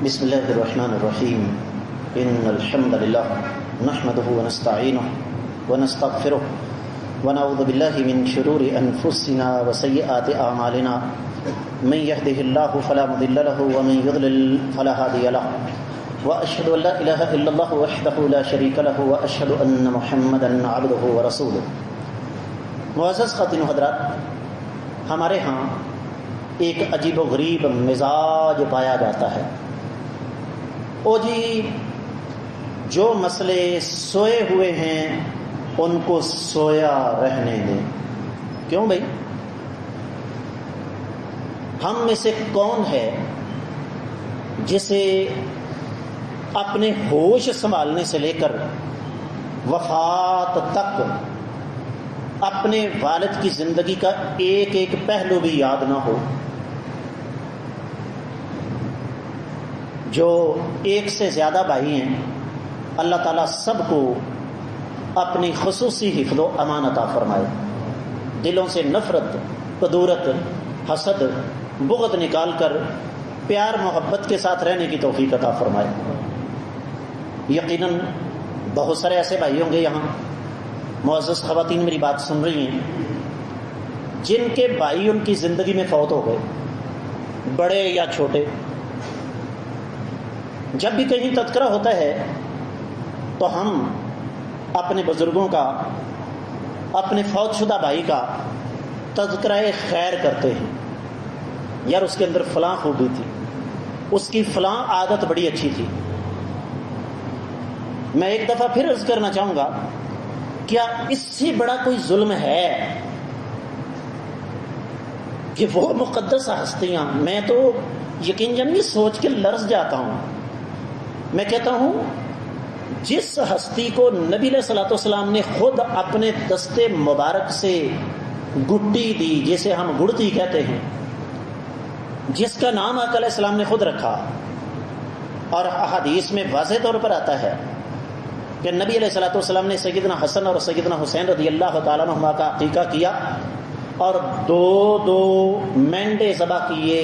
بسم الله الرحمن الرحيم إن الحمد لله نحمده ونستعينه ونستغفره ونعوذ بالله من شرور أنفسنا وسيئات أعمالنا من يهده الله فلا مضل له ومن يضلل فلا هادي له وأشهد أن لا إله إلا الله وحده لا شريك له وأشهد أن محمدا عبده ورسوله. معزز خواتین و حضرات، ہمارے ہاں ایک عجیب و غریب مزاج پایا جاتا ہے. او جی، جو مسئلے سوئے ہوئے ہیں ان کو سویا رہنے دیں. کیوں بھائی؟ ہم میں سے کون ہے جسے اپنے ہوش سنبھالنے سے لے کر وفات تک اپنے والد کی زندگی کا ایک ایک پہلو بھی یاد نہ ہو؟ جو ایک سے زیادہ بھائی ہیں، اللہ تعالیٰ سب کو اپنی خصوصی حفظ و امان عطا فرمائے. دلوں سے نفرت، کدورت، حسد، بغض نکال کر پیار محبت کے ساتھ رہنے کی توفیق عطا فرمائے. یقیناً بہت سارے ایسے بھائی ہوں گے یہاں، معزز خواتین میری بات سن رہی ہیں، جن کے بھائی ان کی زندگی میں فوت ہو گئے، بڑے یا چھوٹے. جب بھی کہیں تذکرہ ہوتا ہے تو ہم اپنے بزرگوں کا، اپنے فوت شدہ بھائی کا تذکرہ خیر کرتے ہیں. یار اس کے اندر فلاں خوبی تھی، اس کی فلاں عادت بڑی اچھی تھی. میں ایک دفعہ پھر عرض کرنا چاہوں گا، کیا اس سے بڑا کوئی ظلم ہے کہ وہ مقدس ہستیاں، میں تو یقیناً سوچ کے لرز جاتا ہوں. میں کہتا ہوں جس ہستی کو نبی علیہ الصلوۃ والسلام نے خود اپنے دستے مبارک سے گٹی دی، جسے ہم گڑتی کہتے ہیں، جس کا نام آقا علیہ السلام نے خود رکھا، اور احادیث میں واضح طور پر آتا ہے کہ نبی علیہ الصلوۃ والسلام نے سیدنا حسن اور سیدنا حسین رضی اللہ تعالیٰ عنہما کا عقیقہ کیا اور دو مینڈے ذبح کیے،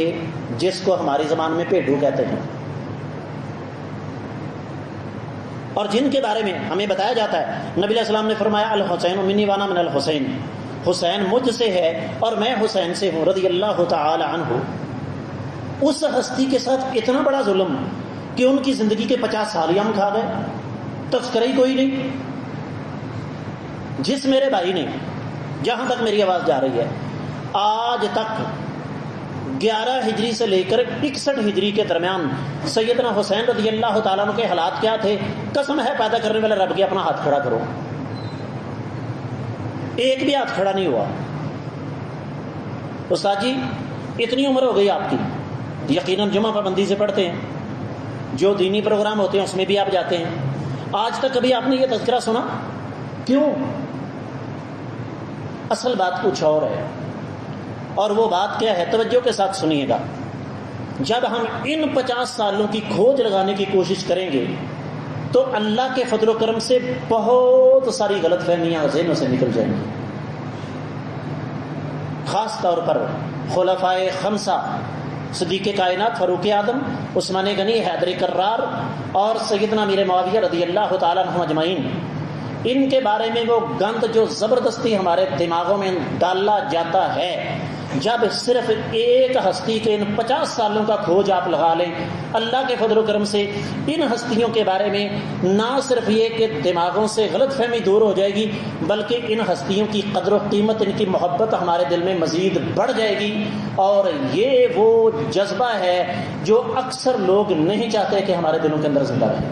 جس کو ہماری زبان میں پیڈو کہتے ہیں. اور جن کے بارے میں ہمیں بتایا جاتا ہے، نبی علیہ السلام نے فرمایا الحسین منی وانا من الحسین، حسین مجھ سے ہے اور میں حسین سے ہوں رضی اللہ تعالی عنہ. اس ہستی کے ساتھ اتنا بڑا ظلم کہ ان کی زندگی کے 50 سال ہم کھا گئے، تذکرہ ہی کوئی نہیں. جس میرے بھائی نے، جہاں تک میری آواز جا رہی ہے، آج تک 11 ہجری سے لے کر 61 ہجری کے درمیان سیدنا حسین رضی اللہ تعالیٰ عنہ کے حالات کیا تھے، قسم ہے پیدا کرنے والے رب کے، اپنا ہاتھ کھڑا کرو. ایک بھی ہاتھ کھڑا نہیں ہوا. استاد جی اتنی عمر ہو گئی آپ کی، یقیناً جمعہ پابندی سے پڑھتے ہیں، جو دینی پروگرام ہوتے ہیں اس میں بھی آپ جاتے ہیں، آج تک کبھی آپ نے یہ تذکرہ سنا؟ کیوں؟ اصل بات کچھ اور ہے، اور وہ بات کیا ہے؟ توجہ کے ساتھ سنیے گا. جب ہم ان 50 سالوں کی کھوج لگانے کی کوشش کریں گے تو اللہ کے فضل و کرم سے بہت ساری غلط فہمیاں ذہنوں سے نکل جائیں گی. خاص طور پر خلفائے خمسہ، صدیق کائنات فاروق اعظم، عثمان غنی، حیدر کرار اور سیدنا امیر معاویہ رضی اللہ تعالیٰ عنہم اجمعین، ان کے بارے میں وہ گند جو زبردستی ہمارے دماغوں میں ڈالا جاتا ہے، جب صرف ایک ہستی کے ان 50 سالوں کا کھوج آپ لگا لیں، اللہ کے فضل و کرم سے ان ہستیوں کے بارے میں نہ صرف یہ کہ دماغوں سے غلط فہمی دور ہو جائے گی، بلکہ ان ہستیوں کی قدر و قیمت، ان کی محبت ہمارے دل میں مزید بڑھ جائے گی. اور یہ وہ جذبہ ہے جو اکثر لوگ نہیں چاہتے کہ ہمارے دلوں کے اندر زندہ رہے.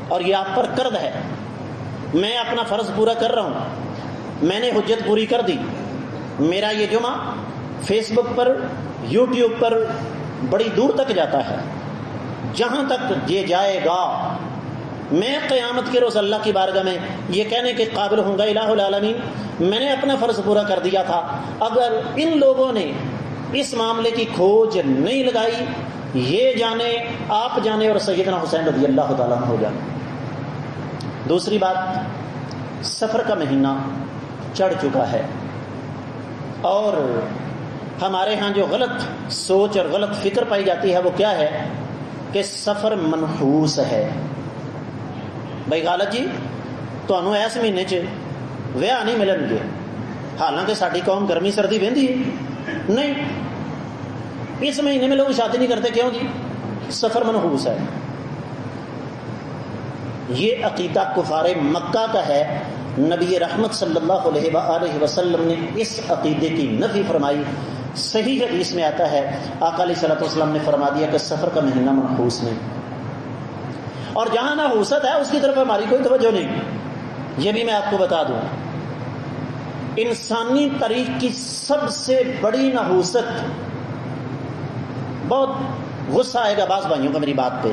اور یہ آپ پر کرد ہے. میں اپنا فرض پورا کر رہا ہوں، میں نے حجت پوری کر دی. میرا یہ جمعہ فیس بک پر، یوٹیوب پر بڑی دور تک جاتا ہے. جہاں تک یہ جائے گا، میں قیامت کے روز اللہ کی بارگاہ میں یہ کہنے کے قابل ہوں گا الہ العالمین میں نے اپنا فرض پورا کر دیا تھا. اگر ان لوگوں نے اس معاملے کی کھوج نہیں لگائی، یہ جانے، آپ جانے اور سیدنا حسین رضی اللہ تعالیٰ عنہ ہو جانے. دوسری بات، سفر کا مہینہ چڑھ چکا ہے اور ہمارے ہاں جو غلط سوچ اور غلط فکر پائی جاتی ہے وہ کیا ہے کہ سفر منحوس ہے. بھائی غالب جی تمہیں اس مہینے ویاہ نہیں ملن گے، حالانکہ ساری قوم گرمی سردی وہدی ہے نہیں، اس مہینے میں لوگ شادی نہیں کرتے، کیوں جی؟ سفر منحوس ہے. یہ عقیدہ کفار مکہ کا ہے. نبی رحمت صلی اللہ علیہ وآلہ وسلم نے اس عقیدے کی نفی فرمائی. صحیح حدیث میں آتا ہے آقا علیہ الصلوۃ والسلام نے فرما دیا کہ سفر کا مہینہ منحوس نہیں، اور جہاں نحوست ہے اس کی طرف ہماری کوئی توجہ نہیں. یہ بھی میں آپ کو بتا دوں، انسانی تاریخ کی سب سے بڑی نحوست، بہت غصہ آئے گا بعض بھائیوں کا میری بات پہ،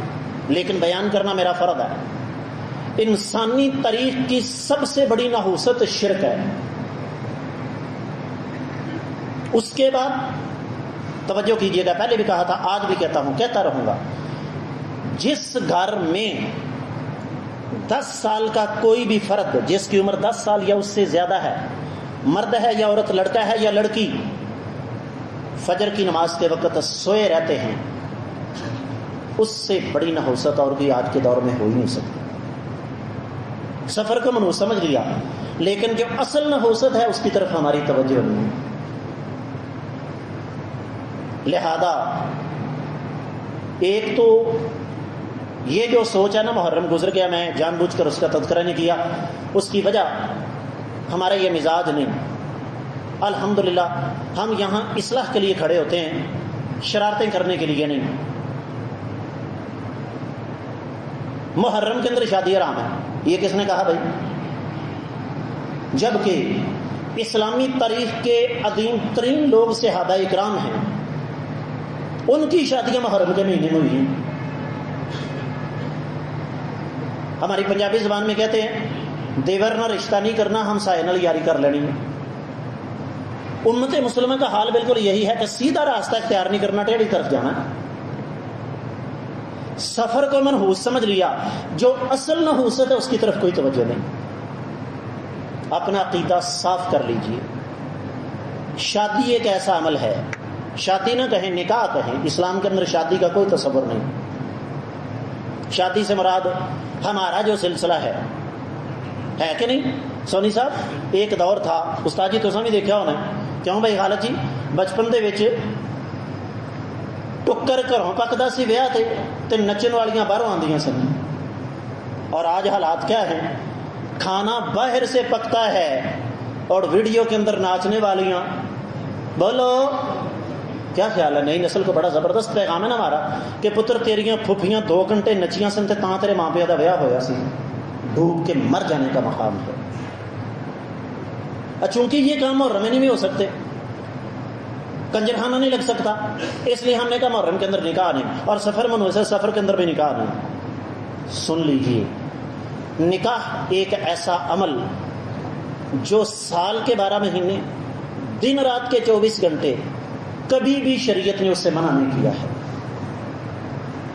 لیکن بیان کرنا میرا فرض ہے. انسانی تاریخ کی سب سے بڑی نحوست شرک ہے. اس کے بعد توجہ کیجیے گا، پہلے بھی کہا تھا آج بھی کہتا ہوں، کہتا رہوں گا، جس گھر میں 10 سال کا کوئی بھی فرد جس کی عمر 10 سال یا اس سے زیادہ ہے، مرد ہے یا عورت، لڑکا ہے یا لڑکی، فجر کی نماز کے وقت سوئے رہتے ہیں، اس سے بڑی نحوست اور بھی آج کے دور میں ہو ہی نہیں سکتی. سفر کو منحوس سمجھ لیا، لیکن جو اصل نحوست ہے اس کی طرف ہماری توجہ نہیں. لہذا ایک تو یہ جو سوچ ہے نا، محرم گزر گیا، میں جان بوجھ کر اس کا تذکرہ نہیں کیا، اس کی وجہ ہمارا یہ مزاج نہیں. الحمدللہ ہم یہاں اصلاح کے لیے کھڑے ہوتے ہیں، شرارتیں کرنے کے لیے نہیں. محرم کے اندر شادی حرام ہے، یہ کس نے کہا بھائی؟ جبکہ اسلامی تاریخ کے عظیم ترین لوگ صحابہ اکرام ہیں، ان کی شادیاں محرم کے مہینے میں ہوئی ہیں. ہماری پنجابی زبان میں کہتے ہیں دیور نہ رشتہ نہیں کرنا، ہم سائے نال یاری کر لینی. امت مسلمہ کا حال بالکل یہی ہے کہ سیدھا راستہ اختیار نہیں کرنا، ٹیڑھی طرف جانا. سفر کو منحوس سمجھ لیا، جو اصل نحوست ہے اس کی طرف کوئی توجہ نہیں. اپنا عقیدہ صاف کر لیجئے. شادی ایک ایسا عمل ہے، شادی نہ کہیں نکاح کہیں، اسلام کے اندر شادی کا کوئی تصور نہیں. شادی سے مراد ہمارا جو سلسلہ ہے کہ نہیں؟ سونی صاحب ایک دور تھا، استاد جی تو بھی دیکھا ہونا، کیوں بھائی غالب جی؟ بچپن دے وچ ٹکر گھروں پکدا سی، ویاہ تے نچن والیاں باہروں آندیاں سن. اور آج حالات کیا ہیں؟ کھانا باہر سے پکتا ہے اور ویڈیو کے اندر ناچنے والیاں. بولو کیا خیال ہے؟ نئی نسل کو بڑا زبردست پیغام ہے نا ہمارا کہ پتر تیریاں پھپھیاں 2 گھنٹے نچیاں سن تے تاں تیرے ماں پیو دا ویاہ ہویا سی. ڈوب کے مر جانے کا مقام ہے. چونکہ یہ کام محرم میں نہیں بھی ہو سکتے، کنجرخانہ نہیں لگ سکتا، اس لیے ہم نے کہا محرم کے اندر نکاح نہیں. اور سفر منحوس ہے، سفر کے اندر بھی نکاح نہیں. سن لیجیے، نکاح ایک ایسا عمل جو سال کے 12 مہینے دن رات کے 24 گھنٹے کبھی بھی شریعت نے اس سے منع نہیں کیا ہے.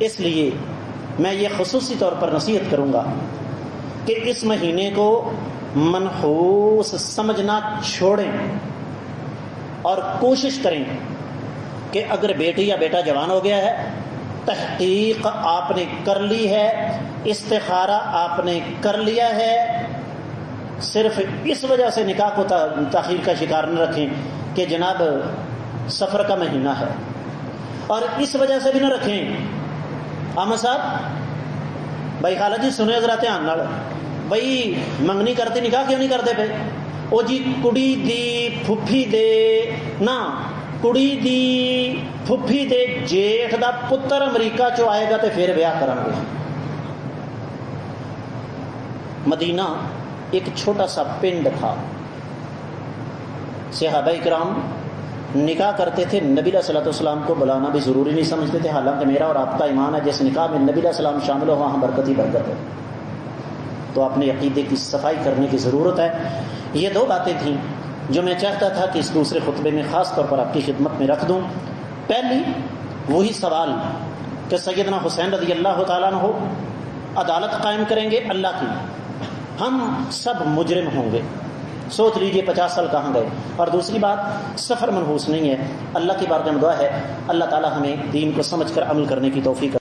اس لیے میں یہ خصوصی طور پر نصیحت کروں گا کہ اس مہینے کو منحوس سمجھنا چھوڑیں اور کوشش کریں کہ اگر بیٹی یا بیٹا جوان ہو گیا ہے، تحقیق آپ نے کر لی ہے، استخارہ آپ نے کر لیا ہے، صرف اس وجہ سے نکاح کو تاخیر کا شکار نہ رکھیں کہ جناب سفر کا مہینہ ہے، اور اس وجہ سے بھی نہ رکھیں احمد صاحب بھائی خالہ جی سنو ذرا دھیان نال، بھائی منگنی کرتے نکاح کیوں نہیں کرتے پے؟ او جی کڑی دی پھپھی دے نا، کڑی دی پھپھی دے جیٹھ دا پتر امریکہ چو آئے گا تے پھر بیاہ کریں گے. مدینہ ایک چھوٹا سا پنڈ تھا، صحابہ کرام نکاح کرتے تھے، نبی علیہ الصلوۃ والسلام کو بلانا بھی ضروری نہیں سمجھتے تھے، حالانکہ میرا اور آپ کا ایمان ہے جس نکاح میں نبی علیہ السلام شامل ہو وہاں برکت ہی برکت ہے. تو اپنے عقیدے کی صفائی کرنے کی ضرورت ہے. یہ 2 باتیں تھیں جو میں چاہتا تھا کہ اس دوسرے خطبے میں خاص طور پر آپ کی خدمت میں رکھ دوں. پہلی وہی سوال کہ سیدنا حسین رضی اللہ تعالیٰ عنہ عدالت قائم کریں گے اللہ کی، ہم سب مجرم ہوں گے، سوچ لیجئے 50 سال کہاں گئے. اور دوسری بات سفر منحوس نہیں ہے. اللہ کی بارگاہ میں دعا ہے اللہ تعالی ہمیں دین کو سمجھ کر عمل کرنے کی توفیق